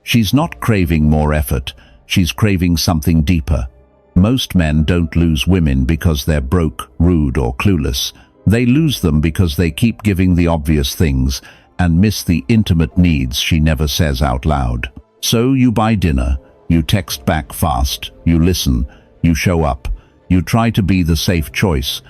She's not craving more effort, she's craving something deeper. Most men don't lose women because they're broke, rude, or clueless. They lose them because they keep giving the obvious things and miss the intimate needs she never says out loud. So you buy dinner, you text back fast, you listen, you show up, you try to be the safe choice,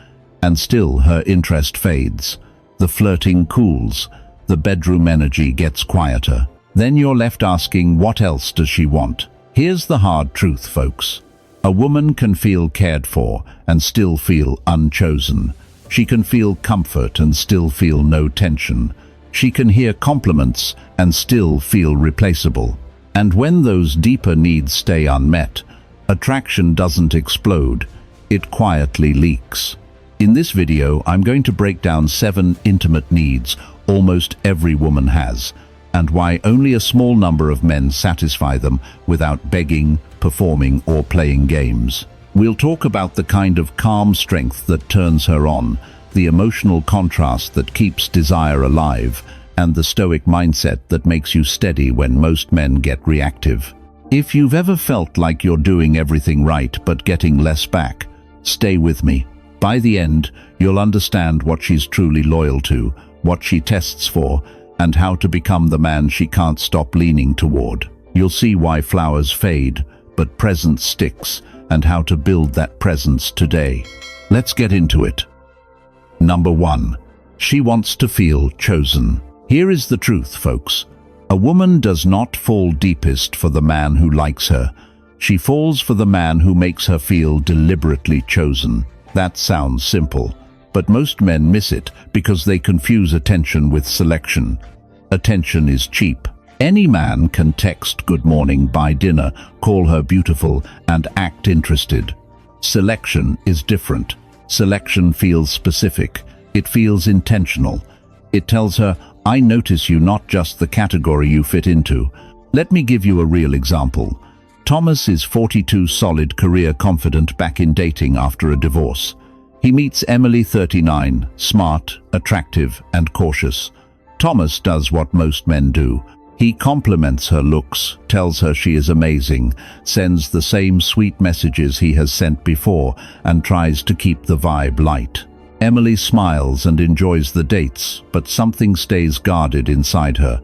and still her interest fades. The flirting cools, the bedroom energy gets quieter. Then you're left asking, what else does she want? Here's the hard truth, folks. A woman can feel cared for and still feel unchosen. She can feel comfort and still feel no tension. She can hear compliments and still feel replaceable. And when those deeper needs stay unmet, attraction doesn't explode, it quietly leaks. In this video, I'm going to break down 7 intimate needs almost every woman has, and why only a small number of men satisfy them without begging, performing, or playing games. We'll talk about the kind of calm strength that turns her on, the emotional contrast that keeps desire alive, and the stoic mindset that makes you steady when most men get reactive. If you've ever felt like you're doing everything right but getting less back, stay with me. By the end, you'll understand what she's truly loyal to, what she tests for, and how to become the man she can't stop leaning toward. You'll see why flowers fade, but presence sticks, and how to build that presence today. Let's get into it. Number 1. She wants to feel chosen. Here is the truth, folks. A woman does not fall deepest for the man who likes her. She falls for the man who makes her feel deliberately chosen. That sounds simple, but most men miss it because they confuse attention with selection. Attention is cheap. Any man can text "good morning," buy dinner, call her beautiful, and act interested. Selection is different. Selection feels specific. It feels intentional. It tells her, I notice you, not just the category you fit into. Let me give you a real example. Thomas is 42, solid, career confident, back in dating after a divorce. He meets Emily, 39, smart, attractive, and cautious. Thomas does what most men do. He compliments her looks, tells her she is amazing, sends the same sweet messages he has sent before, and tries to keep the vibe light. Emily smiles and enjoys the dates, but something stays guarded inside her.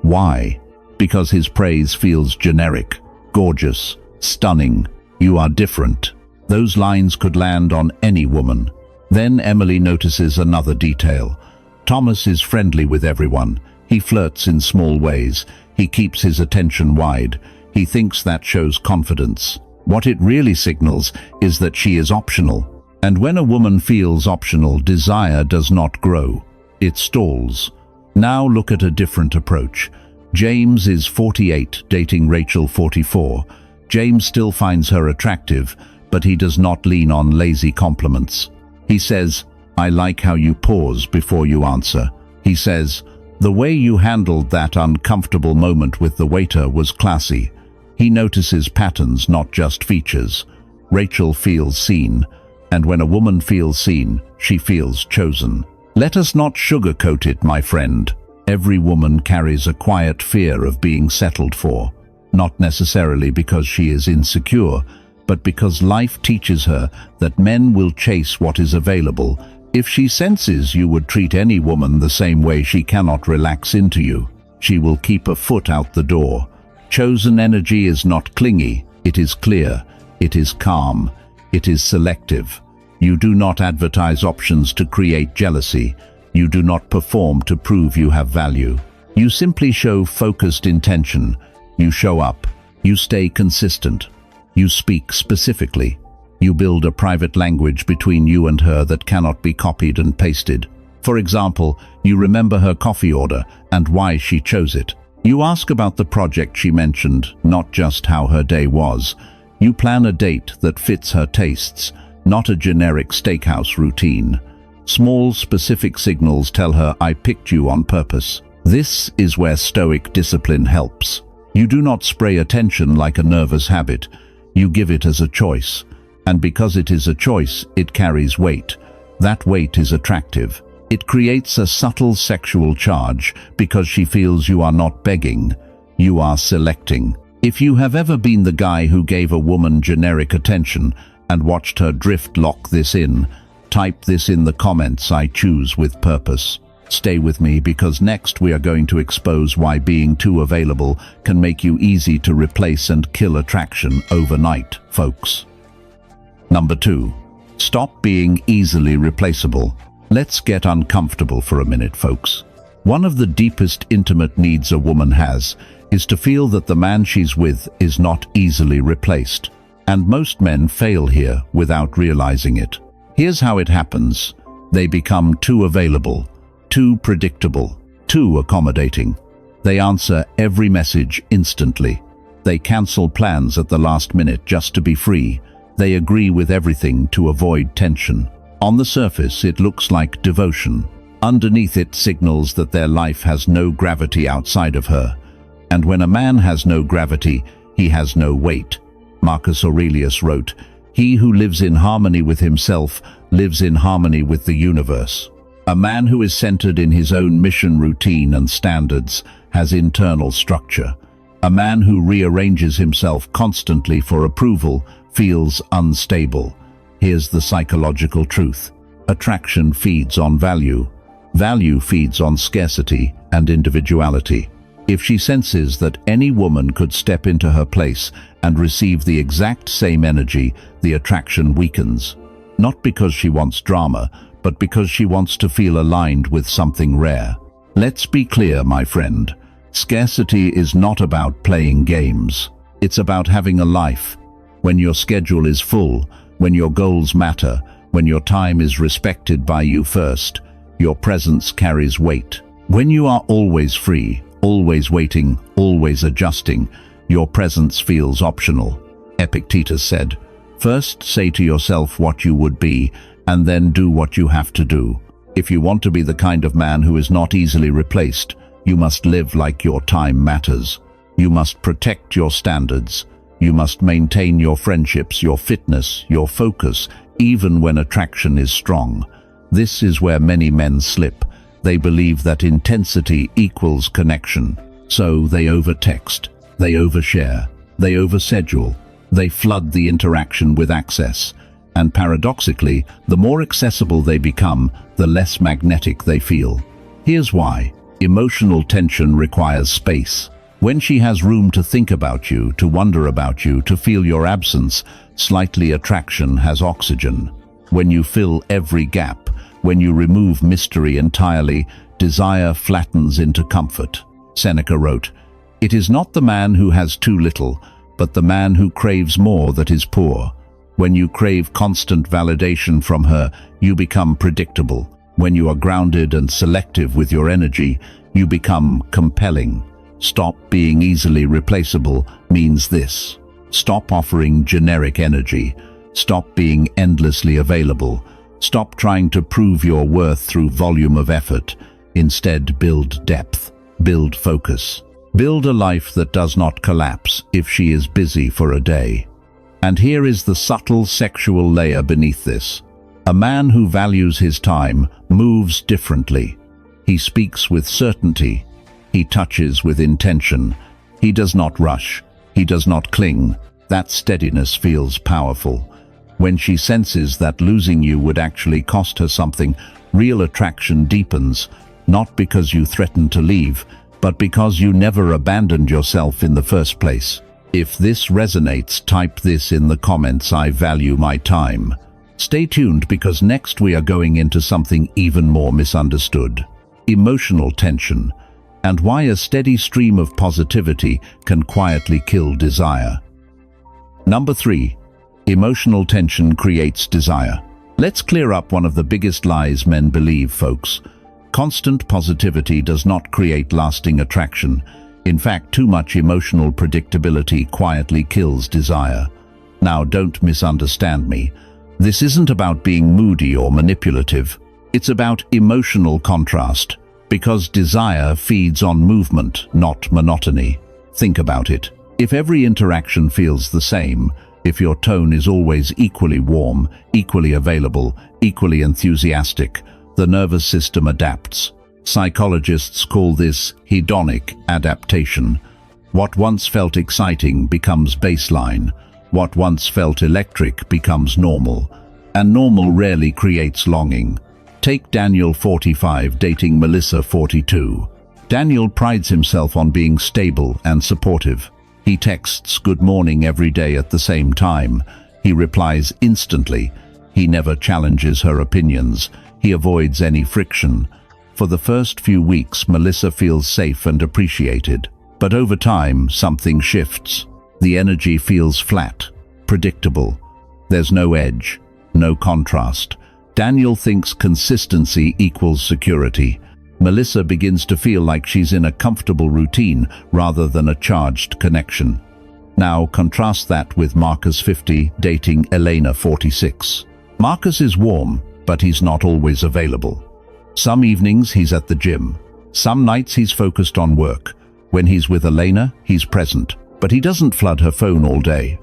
Why? Because his praise feels generic, gorgeous, stunning. You are different. Those lines could land on any woman. Then Emily notices another detail. Thomas is friendly with everyone. He flirts in small ways. He keeps his attention wide. He thinks that shows confidence. What it really signals is that she is optional. And when a woman feels optional, desire does not grow. It stalls. Now look at a different approach. James is 48, dating Rachel, 44. James still finds her attractive, but he does not lean on lazy compliments. He says, I like how you pause before you answer. He says, the way you handled that uncomfortable moment with the waiter was classy. He notices patterns, not just features. Rachel feels seen, and when a woman feels seen, she feels chosen. Let us not sugarcoat it, my friend. Every woman carries a quiet fear of being settled for, not necessarily because she is insecure, but because life teaches her that men will chase what is available. If she senses you would treat any woman the same way, she cannot relax into you. She will keep a foot out the door. Chosen energy is not clingy, it is clear, it is calm, it is selective. You do not advertise options to create jealousy. You do not perform to prove you have value. You simply show focused intention. You show up. You stay consistent. You speak specifically. You build a private language between you and her that cannot be copied and pasted. For example, you remember her coffee order and why she chose it. You ask about the project she mentioned, not just how her day was. You plan a date that fits her tastes, not a generic steakhouse routine. Small, specific signals tell her, I picked you on purpose. This is where Stoic discipline helps. You do not spray attention like a nervous habit. You give it as a choice. And because it is a choice, it carries weight. That weight is attractive. It creates a subtle sexual charge because she feels you are not begging. You are selecting. If you have ever been the guy who gave a woman generic attention and watched her drift, lock this in. Type this in the comments. I choose with purpose. Stay with me, because next we are going to expose why being too available can make you easy to replace and kill attraction overnight, folks. Number 2. Stop being easily replaceable. Let's get uncomfortable for a minute, folks. One of the deepest intimate needs a woman has is to feel that the man she's with is not easily replaced. And most men fail here without realizing it. Here's how it happens. They become too available, too predictable, too accommodating. They answer every message instantly. They cancel plans at the last minute just to be free. They agree with everything to avoid tension. On the surface, it looks like devotion. Underneath, it signals that their life has no gravity outside of her. And when a man has no gravity, he has no weight. Marcus Aurelius wrote, "He who lives in harmony with himself lives in harmony with the universe." A man who is centered in his own mission, routine, and standards has internal structure. A man who rearranges himself constantly for approval feels unstable. Here's the psychological truth. Attraction feeds on value. Value feeds on scarcity and individuality. If she senses that any woman could step into her place and receive the exact same energy, the attraction weakens. Not because she wants drama, but because she wants to feel aligned with something rare. Let's be clear, my friend. Scarcity is not about playing games. It's about having a life. When your schedule is full, when your goals matter, when your time is respected by you first, your presence carries weight. When you are always free, always waiting, always adjusting, your presence feels optional. Epictetus said, "First say to yourself what you would be, and then do what you have to do." If you want to be the kind of man who is not easily replaced, you must live like your time matters. You must protect your standards. You must maintain your friendships, your fitness, your focus, even when attraction is strong. This is where many men slip. They believe that intensity equals connection. So they overtext, they overshare, they overschedule, they flood the interaction with access. And paradoxically, the more accessible they become, the less magnetic they feel. Here's why. Emotional tension requires space. When she has room to think about you, to wonder about you, to feel your absence, slightly attraction has oxygen. When you fill every gap, when you remove mystery entirely, desire flattens into comfort. Seneca wrote, "It is not the man who has too little, but the man who craves more that is poor." When you crave constant validation from her, you become predictable. When you are grounded and selective with your energy, you become compelling. Stop being easily replaceable means this. Stop offering generic energy. Stop being endlessly available. Stop trying to prove your worth through volume of effort. Instead, build depth. Build focus. Build a life that does not collapse if she is busy for a day. And here is the subtle sexual layer beneath this. A man who values his time moves differently. He speaks with certainty. He touches with intention. He does not rush. He does not cling. That steadiness feels powerful. When she senses that losing you would actually cost her something, real attraction deepens, not because you threatened to leave, but because you never abandoned yourself in the first place. If this resonates, type this in the comments. I value my time. Stay tuned, because next we are going into something even more misunderstood. Emotional tension, and why a steady stream of positivity can quietly kill desire. Number 3. Emotional tension creates desire. Let's clear up one of the biggest lies men believe, folks. Constant positivity does not create lasting attraction. In fact, too much emotional predictability quietly kills desire. Now, don't misunderstand me. This isn't about being moody or manipulative. It's about emotional contrast, because desire feeds on movement, not monotony. Think about it. If every interaction feels the same, if your tone is always equally warm, equally available, equally enthusiastic, the nervous system adapts. Psychologists call this hedonic adaptation. What once felt exciting becomes baseline. What once felt electric becomes normal. And normal rarely creates longing. Take Daniel, 45, dating Melissa, 42. Daniel prides himself on being stable and supportive. He texts good morning every day at the same time. He replies instantly. He never challenges her opinions. He avoids any friction. For the first few weeks, Melissa feels safe and appreciated. But over time, something shifts. The energy feels flat, predictable. There's no edge, no contrast. Daniel thinks consistency equals security. Melissa begins to feel like she's in a comfortable routine rather than a charged connection. Now contrast that with Marcus, 50, dating Elena, 46. Marcus is warm, but he's not always available. Some evenings he's at the gym. Some nights he's focused on work. When he's with Elena, he's present, but he doesn't flood her phone all day.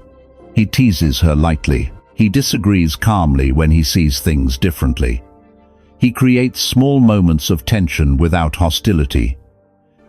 He teases her lightly. He disagrees calmly when he sees things differently. He creates small moments of tension without hostility.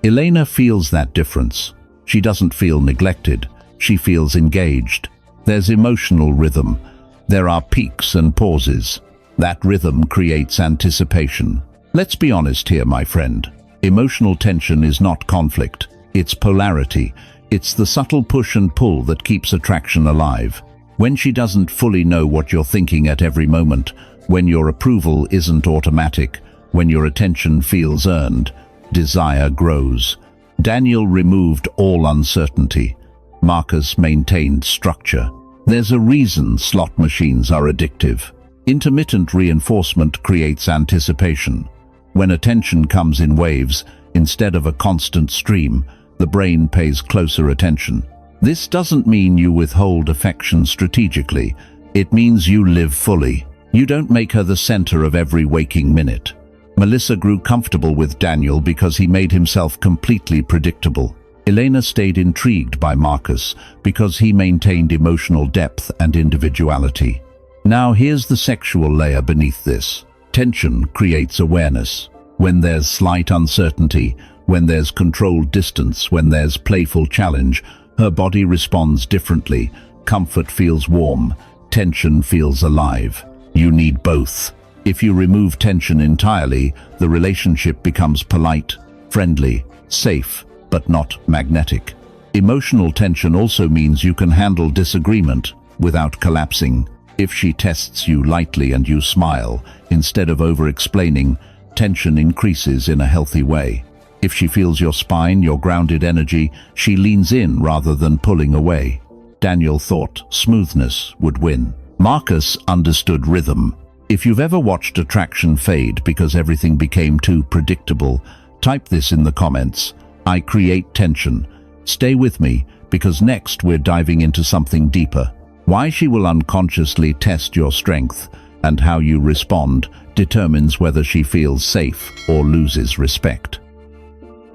Elena feels that difference. She doesn't feel neglected. She feels engaged. There's emotional rhythm. There are peaks and pauses. That rhythm creates anticipation. Let's be honest here, my friend. Emotional tension is not conflict. It's polarity. It's the subtle push and pull that keeps attraction alive. When she doesn't fully know what you're thinking at every moment, when your approval isn't automatic, when your attention feels earned, desire grows. Daniel removed all uncertainty. Marcus maintained structure. There's a reason slot machines are addictive. Intermittent reinforcement creates anticipation. When attention comes in waves, instead of a constant stream, the brain pays closer attention. This doesn't mean you withhold affection strategically. It means you live fully. You don't make her the center of every waking minute. Melissa grew comfortable with Daniel because he made himself completely predictable. Elena stayed intrigued by Marcus because he maintained emotional depth and individuality. Now here's the sexual layer beneath this. Tension creates awareness. When there's slight uncertainty, when there's controlled distance, when there's playful challenge, her body responds differently. Comfort feels warm. Tension feels alive. You need both. If you remove tension entirely, the relationship becomes polite, friendly, safe, but not magnetic. Emotional tension also means you can handle disagreement without collapsing. If she tests you lightly and you smile, instead of over-explaining, tension increases in a healthy way. If she feels your spine, your grounded energy, she leans in rather than pulling away. Daniel thought smoothness would win. Marcus understood rhythm. If you've ever watched attraction fade because everything became too predictable, type this in the comments. I create tension. Stay with me, because next we're diving into something deeper. Why she will unconsciously test your strength, and how you respond determines whether she feels safe or loses respect.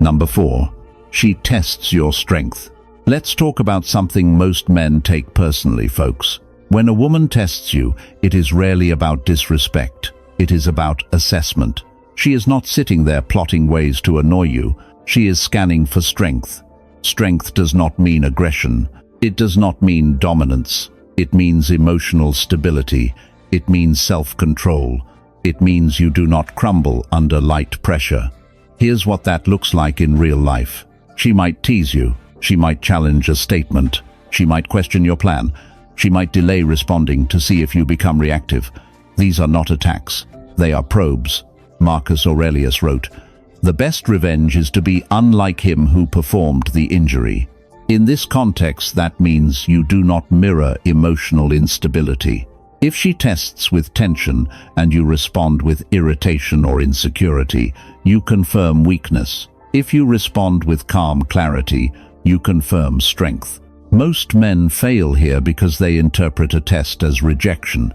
Number 4. She tests your strength. Let's talk about something most men take personally, folks. When a woman tests you, it is rarely about disrespect. It is about assessment. She is not sitting there plotting ways to annoy you. She is scanning for strength. Strength does not mean aggression. It does not mean dominance. It means emotional stability. It means self-control. It means you do not crumble under light pressure. Here's what that looks like in real life. She might tease you. She might challenge a statement. She might question your plan. She might delay responding to see if you become reactive. These are not attacks. They are probes. Marcus Aurelius wrote, "The best revenge is to be unlike him who performed the injury." In this context, that means you do not mirror emotional instability. If she tests with tension and you respond with irritation or insecurity, you confirm weakness. If you respond with calm clarity, you confirm strength. Most men fail here because they interpret a test as rejection.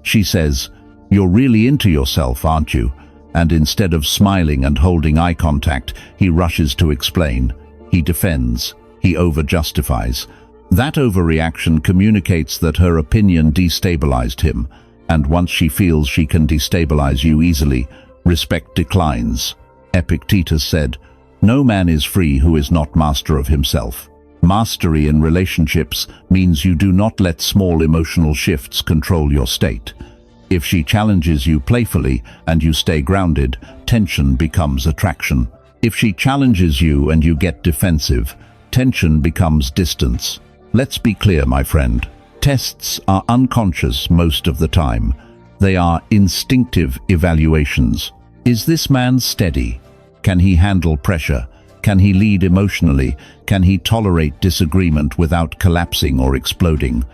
She says, "You're really into yourself, aren't you?" And instead of smiling and holding eye contact, he rushes to explain. He defends. He over-justifies. That overreaction communicates that her opinion destabilized him, and once she feels she can destabilize you easily, respect declines. Epictetus said, "No man is free who is not master of himself." Mastery in relationships means you do not let small emotional shifts control your state. If she challenges you playfully and you stay grounded, tension becomes attraction. If she challenges you and you get defensive, tension becomes distance. Let's be clear, my friend. Tests are unconscious most of the time. They are instinctive evaluations. Is this man steady? Can he handle pressure? Can he lead emotionally? Can he tolerate disagreement without collapsing or exploding?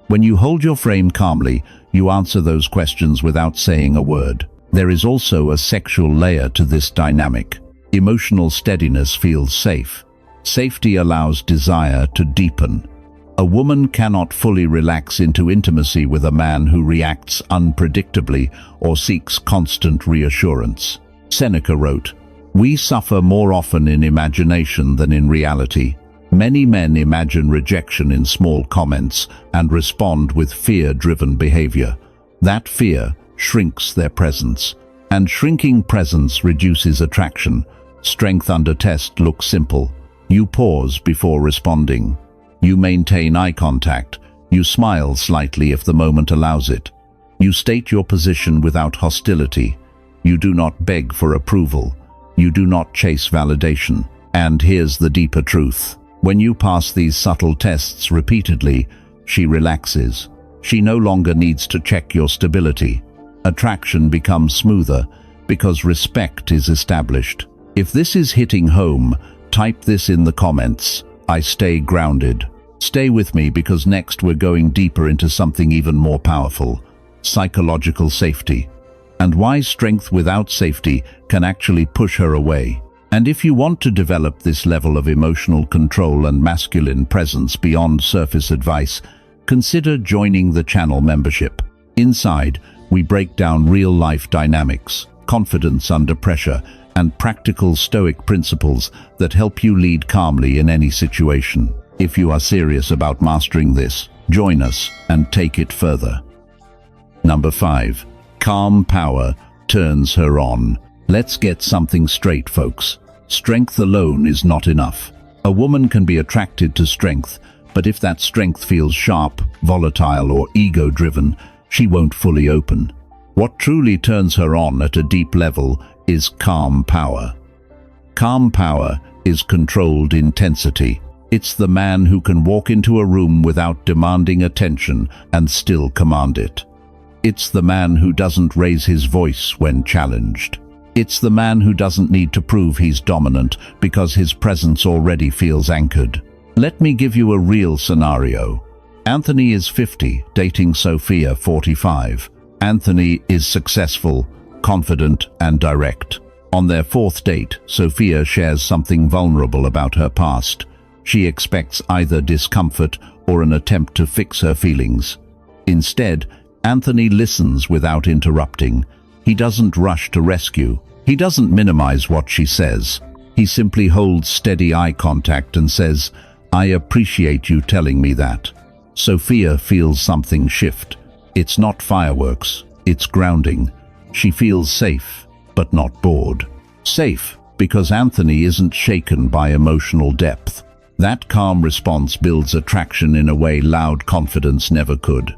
When you hold your frame calmly, you answer those questions without saying a word. There is also a sexual layer to this dynamic. Emotional steadiness feels safe. Safety allows desire to deepen. A woman cannot fully relax into intimacy with a man who reacts unpredictably or seeks constant reassurance. Seneca wrote, "We suffer more often in imagination than in reality." Many men imagine rejection in small comments and respond with fear-driven behavior. That fear shrinks their presence, and shrinking presence reduces attraction. Strength under test looks simple. You pause before responding. You maintain eye contact. You smile slightly if the moment allows it. You state your position without hostility. You do not beg for approval. You do not chase validation. And here's the deeper truth. When you pass these subtle tests repeatedly, she relaxes. She no longer needs to check your stability. Attraction becomes smoother because respect is established. If this is hitting home, type this in the comments. I stay grounded. Stay with me because next we're going deeper into something even more powerful. Psychological safety. And why strength without safety can actually push her away. And if you want to develop this level of emotional control and masculine presence beyond surface advice, consider joining the channel membership. Inside, we break down real-life dynamics, confidence under pressure, and practical Stoic principles that help you lead calmly in any situation. If you are serious about mastering this, join us and take it further. Number 5. Calm power turns her on. Let's get something straight, folks. Strength alone is not enough. A woman can be attracted to strength, but if that strength feels sharp, volatile, or ego-driven, she won't fully open. What truly turns her on at a deep level is calm power. Calm power is controlled intensity. It's the man who can walk into a room without demanding attention and still command it. It's the man who doesn't raise his voice when challenged. It's the man who doesn't need to prove he's dominant because his presence already feels anchored. Let me give you a real scenario. Anthony is 50, dating Sophia, 45. Anthony is successful, confident, and direct. On their 4th date, Sophia shares something vulnerable about her past. She expects either discomfort or an attempt to fix her feelings. Instead, Anthony listens without interrupting. He doesn't rush to rescue. He doesn't minimize what she says. He simply holds steady eye contact and says, "I appreciate you telling me that." Sophia feels something shift. It's not fireworks, it's grounding. She feels safe, but not bored. Safe because Anthony isn't shaken by emotional depth. That calm response builds attraction in a way loud confidence never could.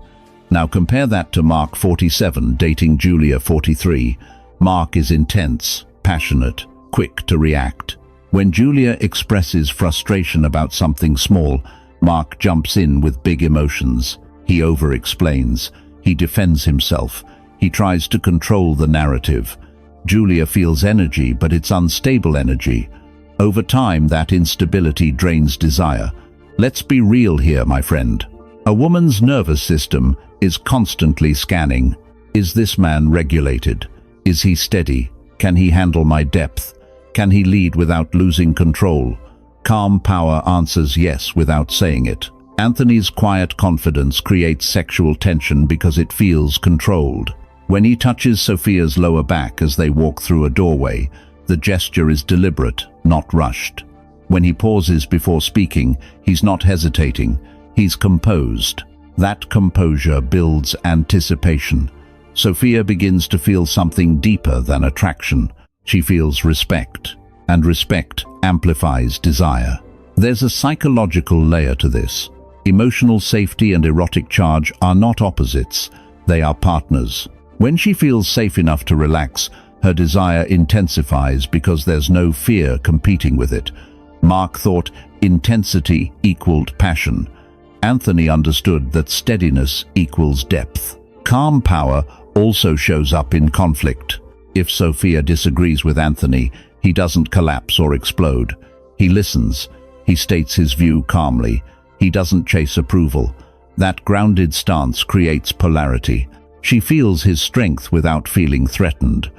Now compare that to Mark, 47, dating Julia, 43. Mark is intense, passionate, quick to react. When Julia expresses frustration about something small, Mark jumps in with big emotions. He over-explains. He defends himself. He tries to control the narrative. Julia feels energy, but it's unstable energy. Over time, that instability drains desire. Let's be real here, my friend. A woman's nervous system is constantly scanning. Is this man regulated? Is he steady? Can he handle my depth? Can he lead without losing control? Calm power answers yes without saying it. Anthony's quiet confidence creates sexual tension because it feels controlled. When he touches Sophia's lower back as they walk through a doorway, the gesture is deliberate, not rushed. When he pauses before speaking, he's not hesitating. He's composed. That composure builds anticipation. Sophia begins to feel something deeper than attraction. She feels respect, and respect amplifies desire. There's a psychological layer to this. Emotional safety and erotic charge are not opposites, they are partners. When she feels safe enough to relax, her desire intensifies because there's no fear competing with it. Mark thought intensity equaled passion. Anthony understood that steadiness equals depth. Calm power also shows up in conflict. If Sophia disagrees with Anthony, he doesn't collapse or explode. He listens. He states his view calmly. He doesn't chase approval. That grounded stance creates polarity. She feels his strength without feeling threatened.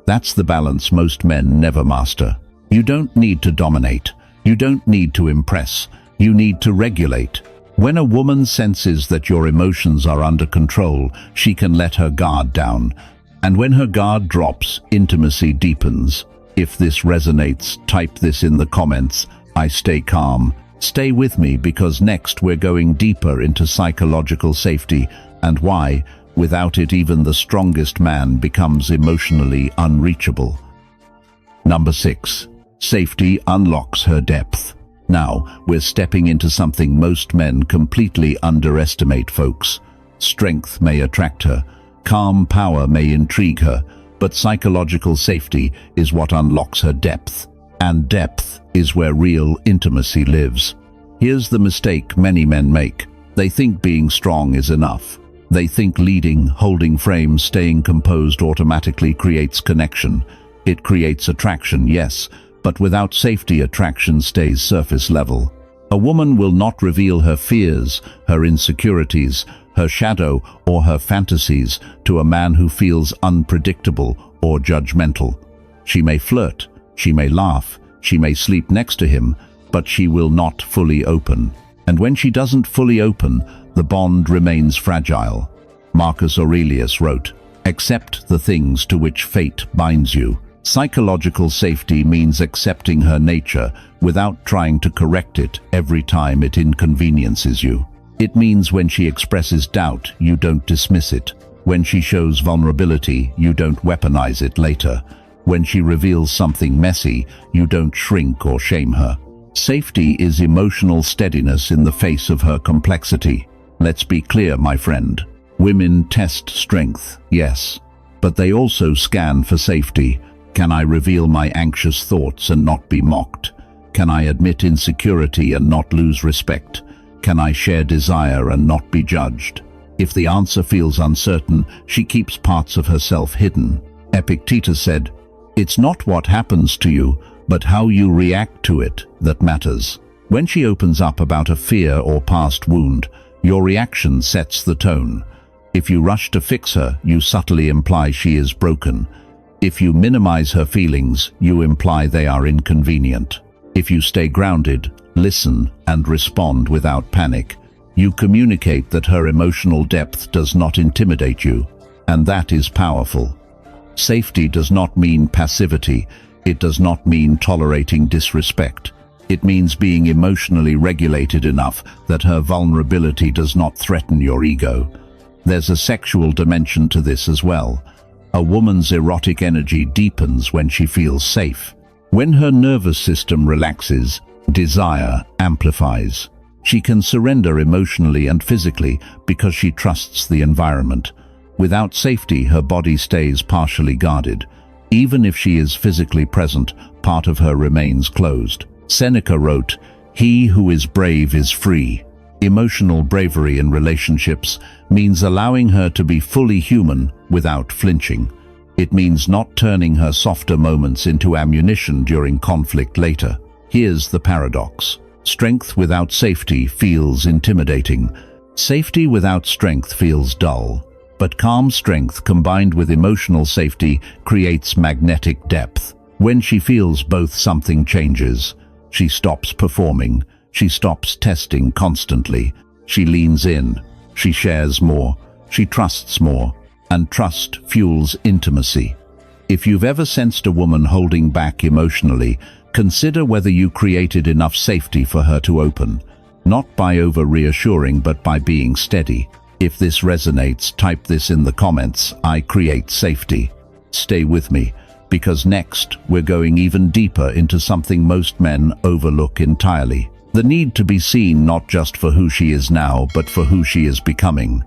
That's the balance most men never master. You don't need to dominate. You don't need to impress. You need to regulate. When a woman senses that your emotions are under control, she can let her guard down. And when her guard drops, intimacy deepens. If this resonates, type this in the comments. I stay calm. Stay with me, because next we're going deeper into psychological safety and why, without it, even the strongest man becomes emotionally unreachable. Number 6. Safety unlocks her depth. Now, we're stepping into something most men completely underestimate, folks. Strength may attract her. Calm power may intrigue her. But psychological safety is what unlocks her depth. And depth is where real intimacy lives. Here's the mistake many men make. They think being strong is enough. They think leading, holding frames, staying composed automatically creates connection. It creates attraction, yes, but without safety, attraction stays surface level. A woman will not reveal her fears, her insecurities, her shadow, or her fantasies to a man who feels unpredictable or judgmental. She may flirt, she may laugh, she may sleep next to him, but she will not fully open. And when she doesn't fully open, the bond remains fragile. Marcus Aurelius wrote, "Accept the things to which fate binds you." Psychological safety means accepting her nature without trying to correct it every time it inconveniences you. It means when she expresses doubt, you don't dismiss it. When she shows vulnerability, you don't weaponize it later. When she reveals something messy, you don't shrink or shame her. Safety is emotional steadiness in the face of her complexity. Let's be clear, my friend. Women test strength, yes, but they also scan for safety. Can I reveal my anxious thoughts and not be mocked? Can I admit insecurity and not lose respect? Can I share desire and not be judged? If the answer feels uncertain, she keeps parts of herself hidden. Epictetus said, "It's not what happens to you, but how you react to it that matters." When she opens up about a fear or past wound, your reaction sets the tone. If you rush to fix her, you subtly imply she is broken. If you minimize her feelings, you imply they are inconvenient. If you stay grounded, listen, and respond without panic, you communicate that her emotional depth does not intimidate you, and that is powerful. Safety does not mean passivity. It does not mean tolerating disrespect. It means being emotionally regulated enough that her vulnerability does not threaten your ego. There's a sexual dimension to this as well. A woman's erotic energy deepens when she feels safe. When her nervous system relaxes, desire amplifies. She can surrender emotionally and physically because she trusts the environment. Without safety, her body stays partially guarded. Even if she is physically present, part of her remains closed. Seneca wrote, "He who is brave is free." Emotional bravery in relationships means allowing her to be fully human without flinching. It means not turning her softer moments into ammunition during conflict later. Here's the paradox. Strength without safety feels intimidating. Safety without strength feels dull. But calm strength combined with emotional safety creates magnetic depth. When she feels both, something changes. She stops performing. She stops testing constantly. She leans in. She shares more. She trusts more. And trust fuels intimacy. If you've ever sensed a woman holding back emotionally, consider whether you created enough safety for her to open. Not by over-reassuring, but by being steady. If this resonates, type this in the comments. I create safety. Stay with me, because next we're going even deeper into something most men overlook entirely. The need to be seen not just for who she is now, but for who she is becoming.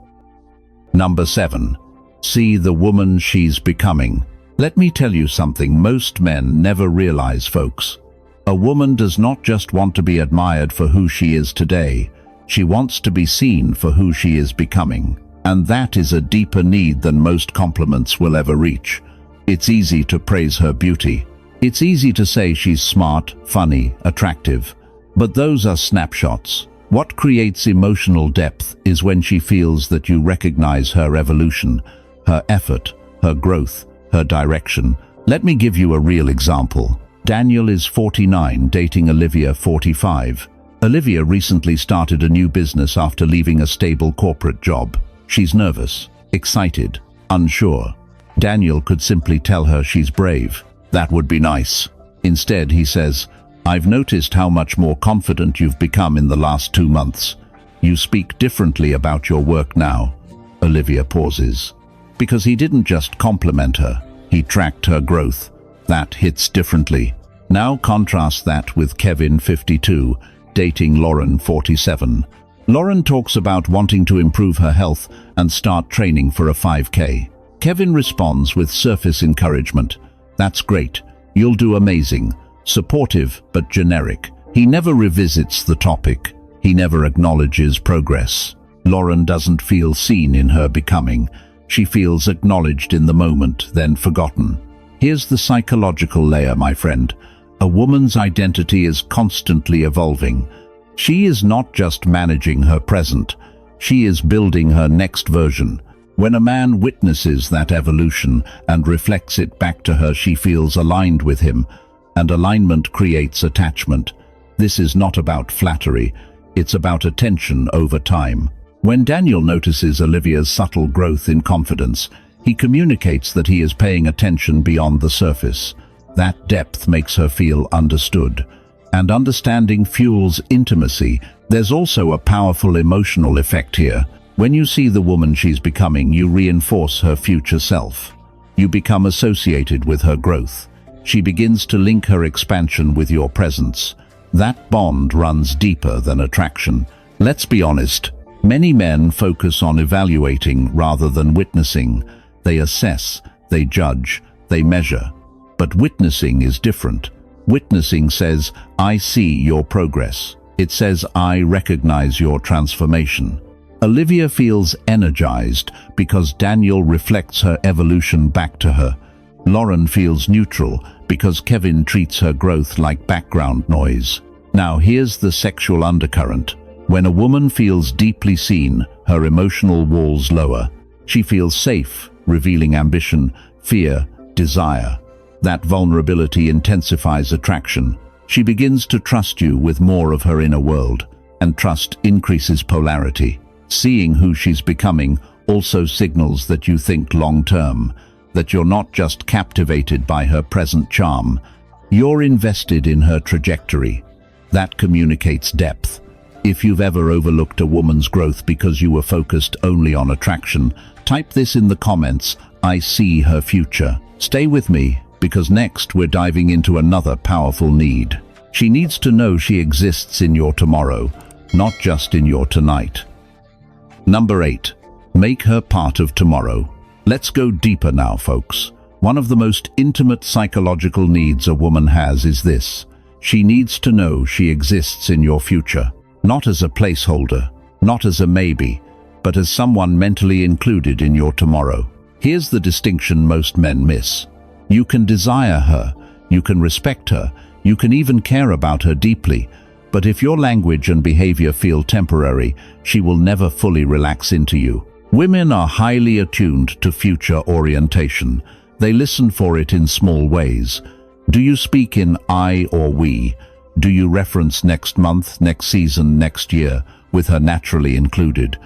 Number 7. See the woman she's becoming. Let me tell you something most men never realize, folks. A woman does not just want to be admired for who she is today. She wants to be seen for who she is becoming. And that is a deeper need than most compliments will ever reach. It's easy to praise her beauty. It's easy to say she's smart, funny, attractive. But those are snapshots. What creates emotional depth is when she feels that you recognize her evolution, her effort, her growth, her direction. Let me give you a real example. Daniel is 49, dating Olivia, 45. Olivia recently started a new business after leaving a stable corporate job. She's nervous, excited, unsure. Daniel could simply tell her she's brave. That would be nice. Instead, he says, "I've noticed how much more confident you've become in the last 2 months. You speak differently about your work now." Olivia pauses. Because he didn't just compliment her, he tracked her growth. That hits differently. Now contrast that with Kevin, 52, dating Lauren, 47. Lauren talks about wanting to improve her health and start training for a 5K. Kevin responds with surface encouragement. "That's great. You'll do amazing." Supportive but generic. He never revisits the topic. He never acknowledges progress. Lauren doesn't feel seen in her becoming. She feels acknowledged in the moment, then forgotten. Here's the psychological layer, my friend. A woman's identity is constantly evolving. She is not just managing her present. She is building her next version. When a man witnesses that evolution and reflects it back to her, she feels aligned with him. And alignment creates attachment. This is not about flattery, it's about attention over time. When Daniel notices Olivia's subtle growth in confidence, he communicates that he is paying attention beyond the surface. That depth makes her feel understood. And understanding fuels intimacy. There's also a powerful emotional effect here. When you see the woman she's becoming, you reinforce her future self. You become associated with her growth. She begins to link her expansion with your presence. That bond runs deeper than attraction. Let's be honest, many men focus on evaluating rather than witnessing. They assess, they judge, they measure. But witnessing is different. Witnessing says, "I see your progress." It says, "I recognize your transformation." Olivia feels energized because Daniel reflects her evolution back to her. Lauren feels neutral because Kevin treats her growth like background noise. Now here's the sexual undercurrent. When a woman feels deeply seen, her emotional walls lower. She feels safe, revealing ambition, fear, desire. That vulnerability intensifies attraction. She begins to trust you with more of her inner world, and trust increases polarity. Seeing who she's becoming also signals that you think long-term, that you're not just captivated by her present charm, you're invested in her trajectory. That communicates depth. If you've ever overlooked a woman's growth because you were focused only on attraction, type this in the comments, "I see her future." Stay with me, because next we're diving into another powerful need. She needs to know she exists in your tomorrow, not just in your tonight. Number 8. Make her part of tomorrow. Let's go deeper now, folks. One of the most intimate psychological needs a woman has is this. She needs to know she exists in your future, not as a placeholder, not as a maybe, but as someone mentally included in your tomorrow. Here's the distinction most men miss. You can desire her, you can respect her, you can even care about her deeply, but if your language and behavior feel temporary, she will never fully relax into you. Women are highly attuned to future orientation. They listen for it in small ways. Do you speak in I or we? Do you reference next month, next season, next year, with her naturally included?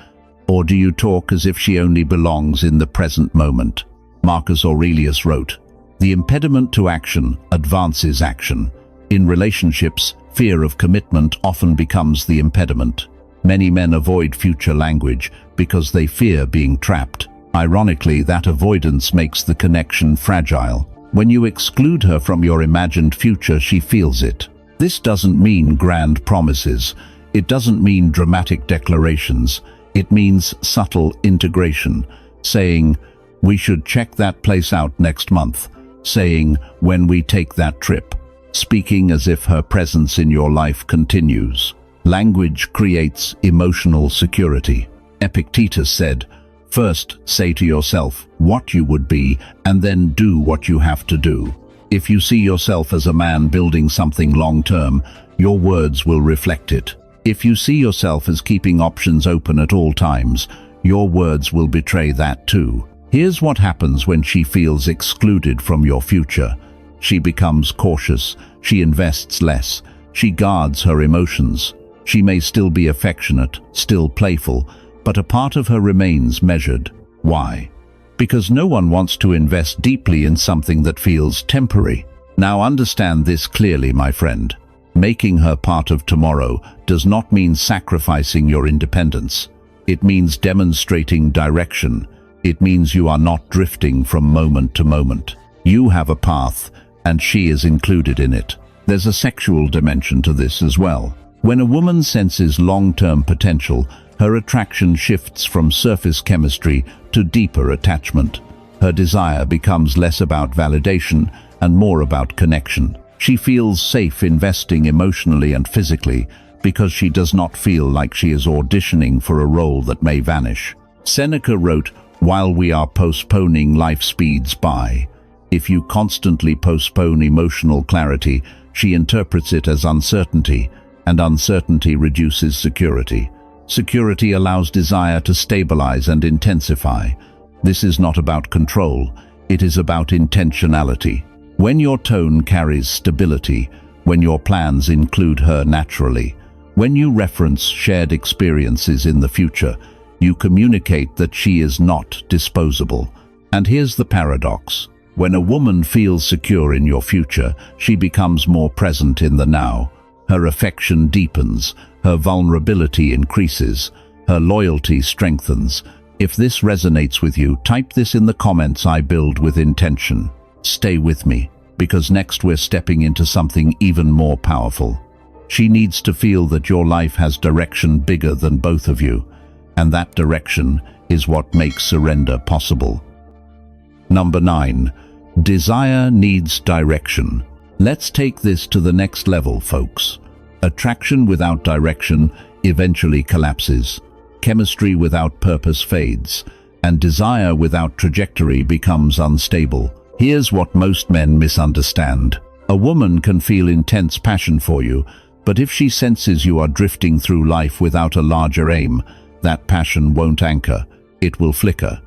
Or do you talk as if she only belongs in the present moment? Marcus Aurelius wrote, "The impediment to action advances action." In relationships, fear of commitment often becomes the impediment. Many men avoid future language because they fear being trapped. Ironically, that avoidance makes the connection fragile. When you exclude her from your imagined future, she feels it. This doesn't mean grand promises. It doesn't mean dramatic declarations. It means subtle integration, saying, "We should check that place out next month," saying, "When we take that trip," speaking as if her presence in your life continues. Language creates emotional security. Epictetus said, "First say to yourself what you would be, and then do what you have to do." If you see yourself as a man building something long-term, your words will reflect it. If you see yourself as keeping options open at all times, your words will betray that too. Here's what happens when she feels excluded from your future. She becomes cautious, she invests less, she guards her emotions. She may still be affectionate, still playful, but a part of her remains measured. Why? Because no one wants to invest deeply in something that feels temporary. Now understand this clearly, my friend. Making her part of tomorrow does not mean sacrificing your independence. It means demonstrating direction. It means you are not drifting from moment to moment. You have a path, and she is included in it. There's a sexual dimension to this as well. When a woman senses long-term potential, her attraction shifts from surface chemistry to deeper attachment. Her desire becomes less about validation and more about connection. She feels safe investing emotionally and physically because she does not feel like she is auditioning for a role that may vanish. Seneca wrote, "While we are postponing, life speeds by." If you constantly postpone emotional clarity, she interprets it as uncertainty, and uncertainty reduces security. Security allows desire to stabilize and intensify. This is not about control, it is about intentionality. When your tone carries stability, when your plans include her naturally, when you reference shared experiences in the future, you communicate that she is not disposable. And here's the paradox. When a woman feels secure in your future, she becomes more present in the now. Her affection deepens, her vulnerability increases, her loyalty strengthens. If this resonates with you, type this in the comments. I build with intention. Stay with me, because next we're stepping into something even more powerful. She needs to feel that your life has direction bigger than both of you, and that direction is what makes surrender possible. Number 9. Desire needs direction. Let's take this to the next level, folks. Attraction without direction eventually collapses. Chemistry without purpose fades, and desire without trajectory becomes unstable. Here's what most men misunderstand. A woman can feel intense passion for you, but if she senses you are drifting through life without a larger aim, that passion won't anchor, it will flicker.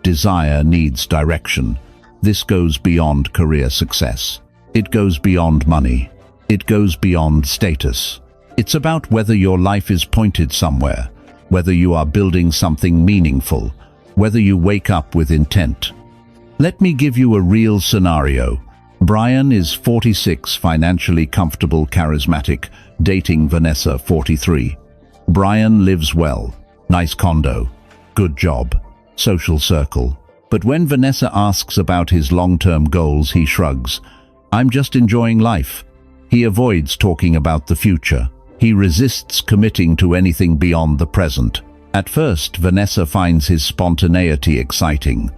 Desire needs direction. This goes beyond career success. It goes beyond money. It goes beyond status. It's about whether your life is pointed somewhere, whether you are building something meaningful, whether you wake up with intent. Let me give you a real scenario. Brian is 46, financially comfortable, charismatic, dating Vanessa, 43. Brian lives well, nice condo, good job, social circle. But when Vanessa asks about his long-term goals, he shrugs. "I'm just enjoying life." He avoids talking about the future. He resists committing to anything beyond the present. At first, Vanessa finds his spontaneity exciting,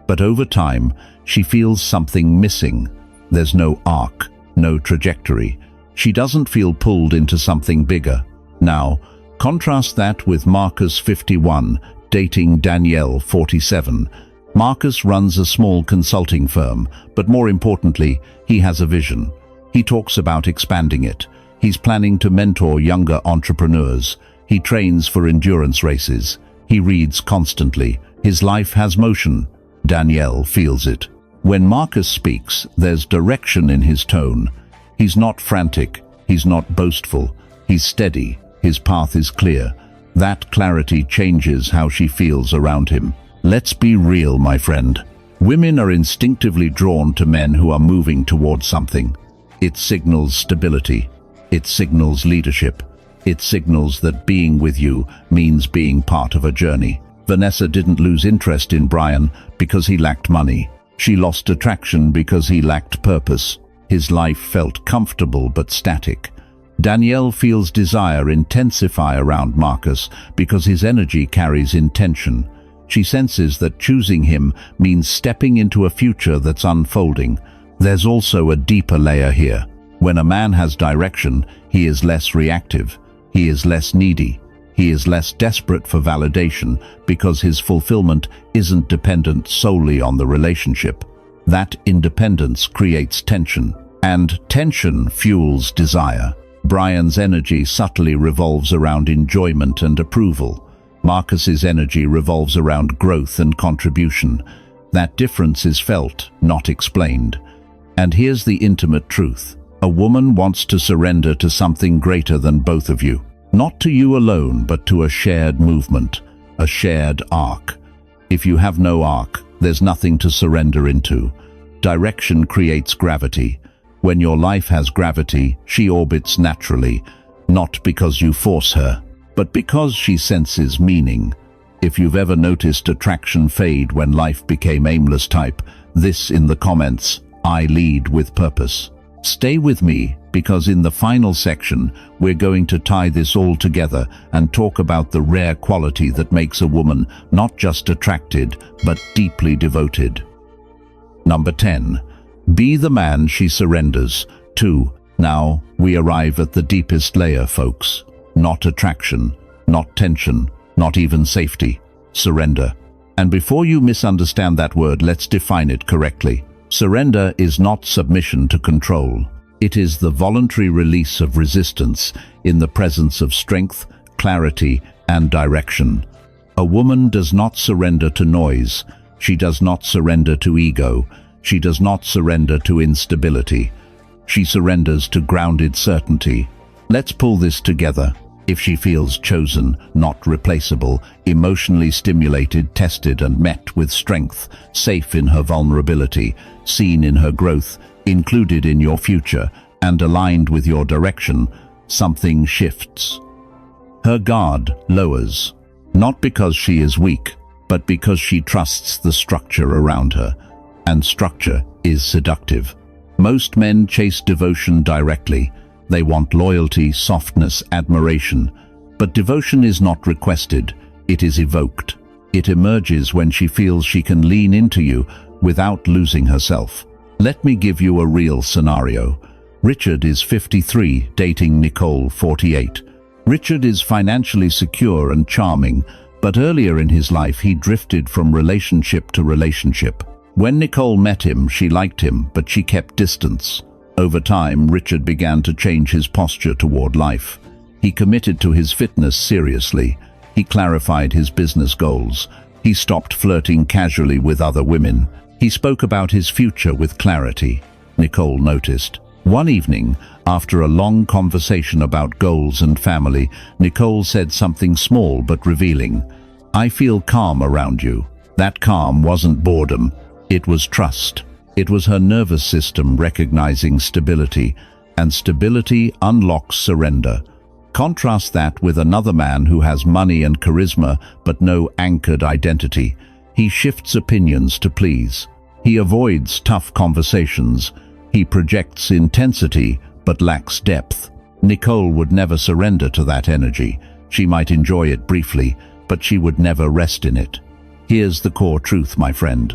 but over time, she feels something missing. There's no arc, no trajectory. She doesn't feel pulled into something bigger. Now, contrast that with Marcus, 51, dating Danielle, 47. Marcus runs a small consulting firm, but more importantly, he has a vision. He talks about expanding it. He's planning to mentor younger entrepreneurs. He trains for endurance races. He reads constantly. His life has motion. Danielle feels it. When Marcus speaks, there's direction in his tone. He's not frantic. He's not boastful. He's steady. His path is clear. That clarity changes how she feels around him. Let's be real, my friend. Women are instinctively drawn to men who are moving towards something. It signals stability. It signals leadership. It signals that being with you means being part of a journey. Vanessa didn't lose interest in Brian because he lacked money. She lost attraction because he lacked purpose. His life felt comfortable but static. Danielle feels desire intensify around Marcus because his energy carries intention. She senses that choosing him means stepping into a future that's unfolding. There's also a deeper layer here. When a man has direction, he is less reactive. He is less needy. He is less desperate for validation because his fulfillment isn't dependent solely on the relationship. That independence creates tension, and tension fuels desire. Brian's energy subtly revolves around enjoyment and approval. Marcus's energy revolves around growth and contribution. That difference is felt, not explained. And here's the intimate truth. A woman wants to surrender to something greater than both of you. Not to you alone, but to a shared movement, a shared arc. If you have no arc, there's nothing to surrender into. Direction creates gravity. When your life has gravity, she orbits naturally, not because you force her, but because she senses meaning. If you've ever noticed attraction fade when life became aimless, type this in the comments. I lead with purpose. Stay with me, because in the final section, we're going to tie this all together and talk about the rare quality that makes a woman not just attracted, but deeply devoted. Number 10. Be the man she surrenders to. Now, we arrive at the deepest layer, folks. Not attraction, not tension, not even safety. Surrender. And before you misunderstand that word, let's define it correctly. Surrender is not submission to control. It is the voluntary release of resistance in the presence of strength, clarity, and direction. A woman does not surrender to noise. She does not surrender to ego. She does not surrender to instability. She surrenders to grounded certainty. Let's pull this together. If she feels chosen, not replaceable, emotionally stimulated, tested and met with strength, safe in her vulnerability, seen in her growth, included in your future, and aligned with your direction, something shifts. Her guard lowers, not because she is weak, but because she trusts the structure around her. And structure is seductive. Most men chase devotion directly. They want loyalty, softness, admiration. But devotion is not requested, it is evoked. It emerges when she feels she can lean into you without losing herself. Let me give you a real scenario. Richard is 53, dating Nicole, 48. Richard is financially secure and charming, but earlier in his life he drifted from relationship to relationship. When Nicole met him, she liked him, but she kept distance. Over time, Richard began to change his posture toward life. He committed to his fitness seriously. He clarified his business goals. He stopped flirting casually with other women. He spoke about his future with clarity. Nicole noticed. One evening, after a long conversation about goals and family, Nicole said something small but revealing. "I feel calm around you." That calm wasn't boredom. It was trust. It was her nervous system recognizing stability, and stability unlocks surrender. Contrast that with another man who has money and charisma but no anchored identity. He shifts opinions to please. He avoids tough conversations. He projects intensity but lacks depth. Nicole would never surrender to that energy. She might enjoy it briefly, but she would never rest in it. Here's the core truth, my friend.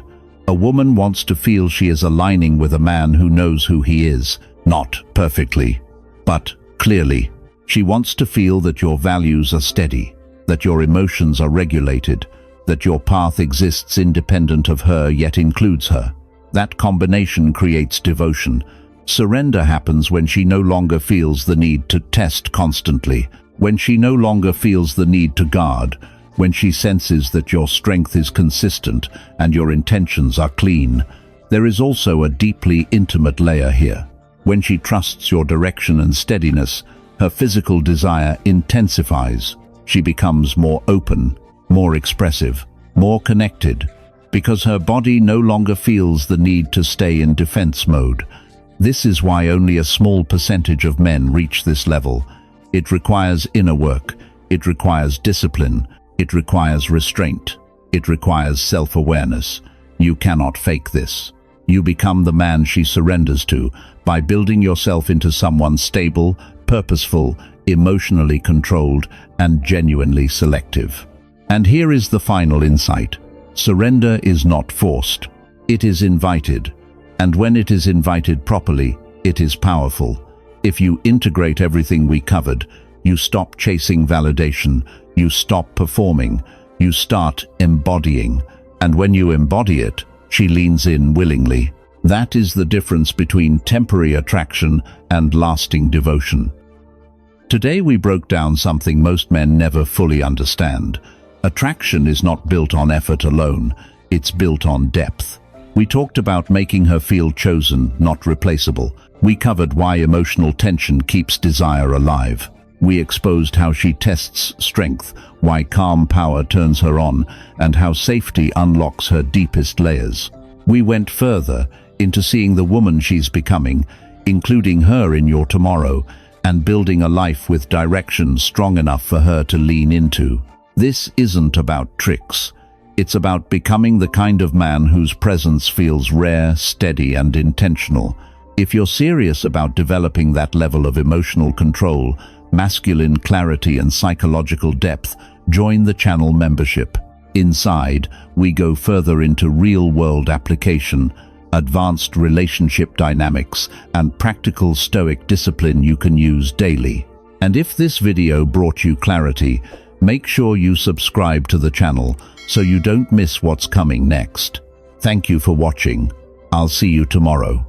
A woman wants to feel she is aligning with a man who knows who he is, not perfectly, but clearly. She wants to feel that your values are steady, that your emotions are regulated, that your path exists independent of her yet includes her. That combination creates devotion. Surrender happens when she no longer feels the need to test constantly, when she no longer feels the need to guard, when she senses that your strength is consistent and your intentions are clean. There is also a deeply intimate layer here. When she trusts your direction and steadiness, her physical desire intensifies. She becomes more open, more expressive, more connected, because her body no longer feels the need to stay in defense mode. This is why only a small percentage of men reach this level. It requires inner work. It requires discipline. It requires restraint. It requires self-awareness. You cannot fake this. You become the man she surrenders to by building yourself into someone stable, purposeful, emotionally controlled, and genuinely selective. And here is the final insight. Surrender is not forced. It is invited. And when it is invited properly, it is powerful. If you integrate everything we covered, you stop chasing validation, you stop performing, you start embodying. And when you embody it, she leans in willingly. That is the difference between temporary attraction and lasting devotion. Today we broke down something most men never fully understand. Attraction is not built on effort alone, it's built on depth. We talked about making her feel chosen, not replaceable. We covered why emotional tension keeps desire alive. We exposed how she tests strength, why calm power turns her on, and how safety unlocks her deepest layers. We went further into seeing the woman she's becoming, including her in your tomorrow, and building a life with direction strong enough for her to lean into. This isn't about tricks. It's about becoming the kind of man whose presence feels rare, steady, and intentional. If you're serious about developing that level of emotional control, masculine clarity, and psychological depth, join the channel membership. Inside, we go further into real-world application, advanced relationship dynamics, and practical Stoic discipline you can use daily. And if this video brought you clarity, make sure you subscribe to the channel so you don't miss what's coming next. Thank you for watching. I'll see you tomorrow.